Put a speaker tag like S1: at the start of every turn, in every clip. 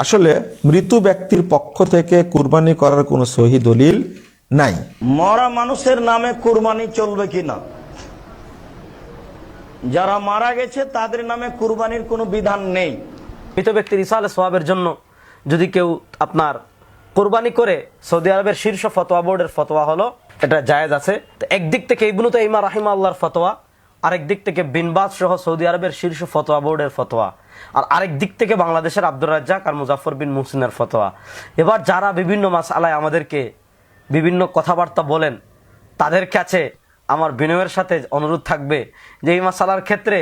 S1: আসলে মৃত ব্যক্তির পক্ষ থেকে কুরবানি করার কোনো সহি দলিল নাই।
S2: মরা মানুষের নামে কুরবানি চলবে কিনা? যারা মারা গেছে তাদের নামে কুরবানির কোনো বিধান নেই।
S3: মৃত ব্যক্তির ইসালে সোয়াবের জন্য যদি কেউ আপনার কোরবানি করে, সৌদি আরবের শীর্ষ ফতোয়া বোর্ডের ফতোয়া হলো এটা জায়েজ আছে। তো একদিক থেকে ইবনু তাইমা রাহিমাহুল্লাহর ফতোয়া, আরেক দিক থেকে বিন বাজ সহ সৌদি আরবের শীর্ষ ফতোয়া বোর্ডের ফতোয়া, আর আরেক দিক থেকে বাংলাদেশের আব্দুর রাজ্জাক আর মুজাফফর বিন মুহসিনের ফতোয়া। এবার যারা বিভিন্ন মাসআলায় আমাদেরকে বিভিন্ন কথাবার্তা বলেন, তাদের কাছে আমার বিনয়ের সাথে অনুরোধ থাকবে যে এই মাসালার ক্ষেত্রে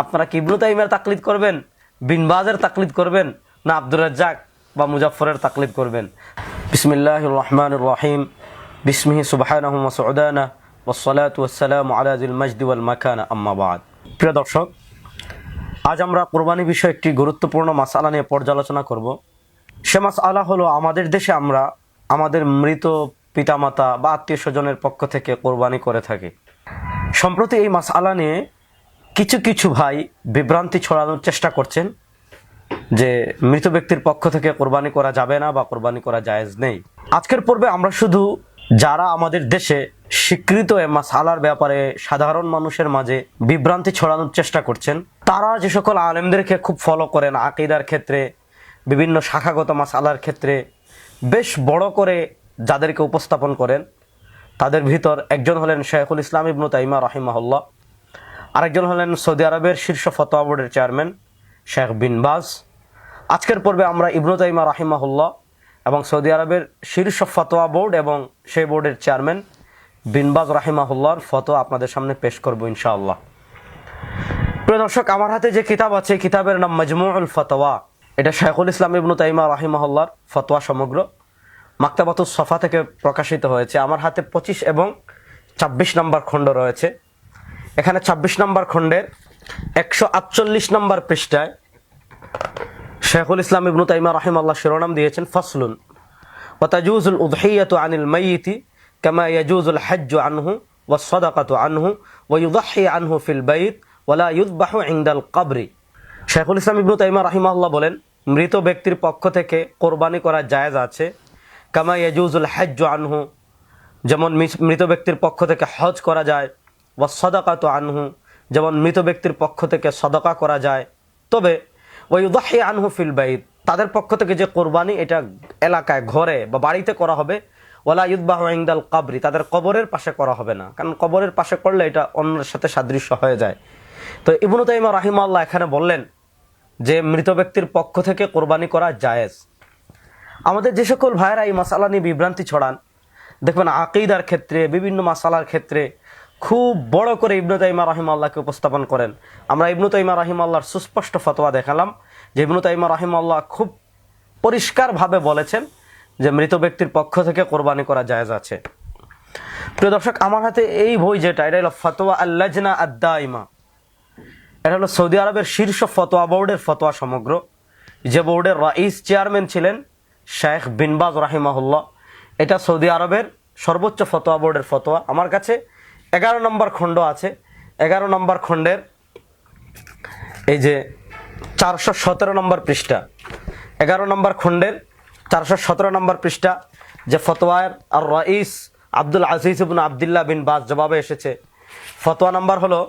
S3: আপনারা কি ইবনু তাইমিয়ার তাকলিদ করবেন, বিন বাজের তাকলিদ করবেন, না আব্দুর রাজ্জাক বা মুজাফফরের তাকলিদ করবেন। বিসমিল্লাহির রহমানির রহিম। বিসমিহি সুবহানাহু ওয়া সুবহানা ওয়াসসালাতু ওয়াসসালামু আলা যিল মাজদি ওয়াল মাকানা, আম্মা বাদ। প্রিয় দর্শক, আজ আমরা কুরবানি বিষয়ে একটি গুরুত্বপূর্ণ মাসআলা নিয়ে পর্যালোচনা করব। সে মাসআলা হলো আমাদের দেশে আমরা আমাদের মৃত পিতামাতা বা আত্মীয় স্বজনের পক্ষ থেকে কোরবানি করে থাকি। সম্প্রতি এই মাসআলা নিয়ে কিছু কিছু ভাই বিভ্রান্তি ছড়ানোর চেষ্টা করছেন যে মৃত ব্যক্তির পক্ষ থেকে কোরবানি করা যাবে না বা কোরবানি করা জায়েজ নেই। আজকের পর্বে আমরা শুধু যারা আমাদের দেশে স্বীকৃত এই মাসআলার ব্যাপারে সাধারণ মানুষের মাঝে বিভ্রান্তি ছড়ানোর চেষ্টা করছেন, তারা যে সকল আলেমদেরকে খুব ফলো করেন আকীদার ক্ষেত্রে, বিভিন্ন শাখাগত মাসআলার ক্ষেত্রে বেশ বড় করে যাদেরকে উপস্থাপন করেন, তাদের ভিতর একজন হলেন শাইখুল ইসলাম ইবনু তাইমিয়া রাহিমাহুল্লাহ, আরেকজন হলেন সৌদি আরবের শীর্ষ ফতোয়া বোর্ডের চেয়ারম্যান শেখ বিন বাজ। আজকের পর্বে আমরা ইবনু তাইমিয়া রাহিমাহুল্লাহ এবং সৌদি আরবের শীর্ষ ফতোয়া বোর্ড এবং সেই বোর্ডের চেয়ারম্যান বিন বাজ রাহিমাহুল্লাহর ফতোয়া আপনাদের সামনে পেশ করব ইনশাআল্লাহ। প্রিয় দর্শক, আমার হাতে যে কিতাব আছে, কিতাবের নাম মাজমুউল ফতোয়া। এটা শাইখুল ইসলাম ইবনু তাইমিয়া রাহিমাহুল্লাহর ফতোয়া সমগ্র, মাকতাবাতুস সফা থেকে প্রকাশিত হয়েছে। আমার হাতে 25 এবং 26 নম্বর খণ্ড রয়েছে। এখানে 26 নম্বর খণ্ডের 148 নম্বর পৃষ্ঠায় শাইখুল ইসলাম ইবনু তাইমিয়া রাহিমাহুল্লাহ শিরোনাম দিয়েছেন ফাসলুন ওয়া তাজুজুল উযহিয়াতু আনিল মাইয়িতি কামা ইয়াজুজুল হজ্জু আনহু ওয়াস সাদাকাতু আনহু ওয়া ইউযহি আনহু ফিল বাইত ওয়া লা ইউযবাহু ইনদাল কবরি। শাইখুল ইসলাম ইবনু তাইমিয়া রাহিমাহুল্লাহ বলেন, মৃত ব্যক্তির পক্ষ থেকে কোরবানি করা জায়েজ আছে। কামা ইয়াজুজুল হজ্জু আনহু, যেমন মৃত ব্যক্তির পক্ষ থেকে হজ করা যায়। ওয়াস সাদাকাতু আনহু, যেমন মৃত ব্যক্তির পক্ষ থেকে সাদাকা করা যায়। তবে ওয়া ইউযহি আনহু ফিল বাইত, তাদের পক্ষ থেকে যে কোরবানি এটা এলাকায় ঘরে বা বাড়িতে করা হবে। ওয়ালা ইউযবাহু ইনদাল কবরি, তাদের কবরের পাশে করা হবে না, কারণ কবরের পাশে করলে এটা অন্যের সাথে সাদৃশ্য হয়ে যায়। তো ইবনু তাইমিয়া রাহিমাহুল্লাহ এখানে বললেন যে মৃত ব্যক্তির পক্ষ থেকে কোরবানি করা জায়েজ। আমাদের যে সকল ভাইয়েরা এই মাসালা নিয়ে বিভ্রান্তি ছড়ান, দেখবেন আকীদার ক্ষেত্রে, বিভিন্ন মাসালার ক্ষেত্রে খুব বড় করে ইবনু তাইমিয়া রাহিমাহুল্লাহকে উপস্থাপন করেন। আমরা ইবনু তাইমিয়া রাহিমাহুল্লাহর সুস্পষ্ট ফতোয়া দেখালাম যে ইবনু তাইমিয়া রাহিমাহুল্লাহ খুব পরিষ্কারভাবে বলেছেন যে মৃত ব্যক্তির পক্ষ থেকে কোরবানি করা জায়েজ আছে। প্রিয় দর্শক, আমার হাতে এই বই যেটা, এটা হলো ফতোয়া আল-লাজনা আদ-দাইমা। এটা হলো সৌদি আরবের শীর্ষ ফতোয়া বোর্ডের ফতোয়া সমগ্র, যে বোর্ডের রাইস চেয়ারম্যান ছিলেন শেখ বিন বাজ রাহিমাহুল্লাহ। এটা সৌদি আরবের সর্বোচ্চ ফতোয়া বোর্ডের ফতোয়া। আমার কাছে 11 নম্বর খণ্ড আছে। 11 নম্বর খণ্ডের এই যে 417 নম্বর পৃষ্ঠা, 11 নম্বর খণ্ডের 417 নম্বর পৃষ্ঠা, যে ফতোয়ার আর রাইস আব্দুল আজিজ ইবনে আব্দুল্লাহ বিন বাজ জবাবে এসেছে। ফতোয়া নাম্বার হলো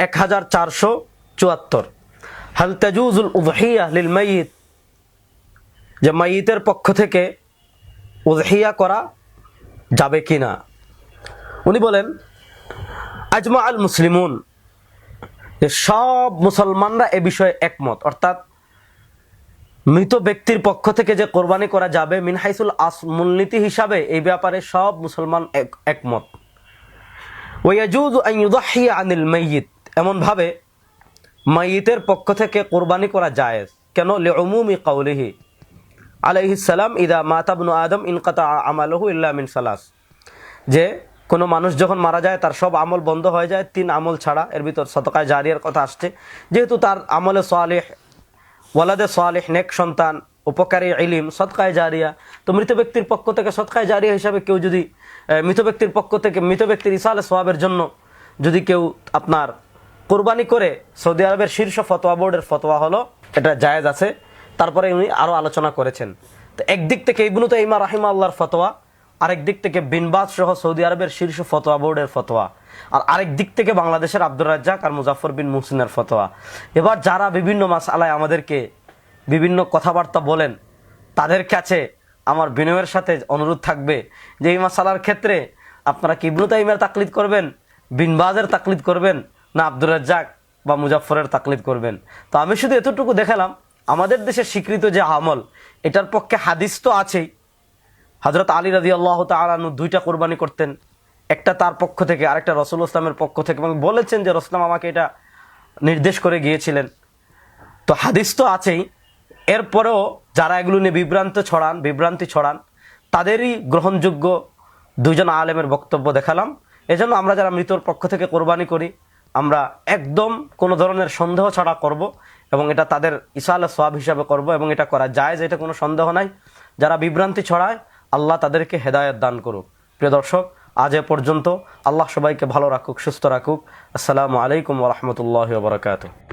S3: 1474। হাল তাজুজুল উযহিয়া লিল মাইয়িত, যে মাইয়িতের পক্ষ থেকে উযহিয়া করা যাবে কিনা। উনি বলেন আজমা আল মুসলিমুন, যে সব মুসলমানরা এ বিষয়ে একমত, অর্থাৎ মৃত ব্যক্তির পক্ষ থেকে যে কোরবানি করা যাবে মিন হাইসুল মূলনীতি হিসাবে এই ব্যাপারে সব মুসলমান একমত। ওয়া ইয়াজুজু আন ইউযহিয়া আনিল মাইয়িত, এমনভাবে মাইয়িতের পক্ষ থেকে কোরবানি করা জায়েজ। কেন? লিউমুমি কাউলিহি আলাইহিস সালাম ইদা মাতা ইবনু আদম ইনকাতা আমালুহু ইল্লা মিন সালাস, যে কোনো মানুষ যখন মারা যায় তার সব আমল বন্ধ হয়ে যায় 3 আমল ছাড়া। এর ভিতর সদকায়ে জারিয়ার কথা আসছে, যেহেতু তার আমলে সালেহ, ওয়ালাদে সালেহ, নেক সন্তান, উপকারী ইলম, সদকায়ে জারিয়া। তো মৃত ব্যক্তির পক্ষ থেকে সদকায়ে জারিয়া হিসাবে কেউ যদি মৃত ব্যক্তির পক্ষ থেকে মৃত ব্যক্তির ইসালে সওয়াবের জন্য যদি কেউ আপনার কোরবানি করে, সৌদি আরবের শীর্ষ ফতোয়া বোর্ডের ফতোয়া হলো এটা জায়েজ আছে। তারপরে উনি আরো আলোচনা করেছেন। তো একদিক থেকে ইবনু তাইমিয়া রাহিমাহুল্লাহর ফতোয়া, আরেক দিক থেকে বিন বাজ সহ সৌদি আরবের শীর্ষ ফতোয়া বোর্ডের ফতোয়া, আর আরেক দিক থেকে বাংলাদেশের আব্দুর রাজ্জাক আর মুজাফফর বিন মুহসিনের ফতোয়া। এবার যারা বিভিন্ন মাসআলায় আমাদেরকে বিভিন্ন কথাবার্তা বলেন, তাদের কাছে আমার বিনয়ের সাথে অনুরোধ থাকবে যে এই মাসআলার ক্ষেত্রে আপনারা কি ইবনু তাইমিয়ার তাকলিদ করবেন, বিন বাজের তাকলিদ করবেন, না আব্দুর রাজ্জাক বা মুজাফফরের তাকলিদ করবেন। তো আমি শুধু এতটুকু দেখালাম, আমাদের দেশের স্বীকৃত যে আমল, এটার পক্ষে হাদিস তো আছেই। হযরত আলী রাদিয়াল্লাহু তাআলা আনহু 2টা কুরবানি করতেন, একটা তার পক্ষ থেকে, আরেকটা রাসূল ইসলামের পক্ষ থেকে, এবং বলেছেন যে রাসূল আমাকে এটা নির্দেশ করে গিয়েছিলেন। তো হাদিস তো আছেই, এরপরেও যারা এগুলো নিয়ে বিভ্রান্তি ছড়ান, তাদেরই গ্রহণযোগ্য 2জন আলেমের বক্তব্য দেখালাম। এজন্য আমরা যারা মৃতর পক্ষ থেকে কোরবানি করি, আমরা একদম কোনো ধরনের সন্দেহ ছাড়া করব, এবং এটা তাদের ইসালে সওয়াব হিসাবে করব, এবং এটা করা জায়েজ, এটা কোনো সন্দেহ নাই। যারা বিভ্রান্তি ছড়ায়, আল্লাহ তাদেরকে হেদায়েত দান করুক। প্রিয় দর্শক, আজ এ পর্যন্ত। আল্লাহ সবাইকে ভালো রাখুক, সুস্থ রাখুক। আসসালামু আলাইকুম ওয়া রাহমাতুল্লাহি ওয়া বারাকাতুহু।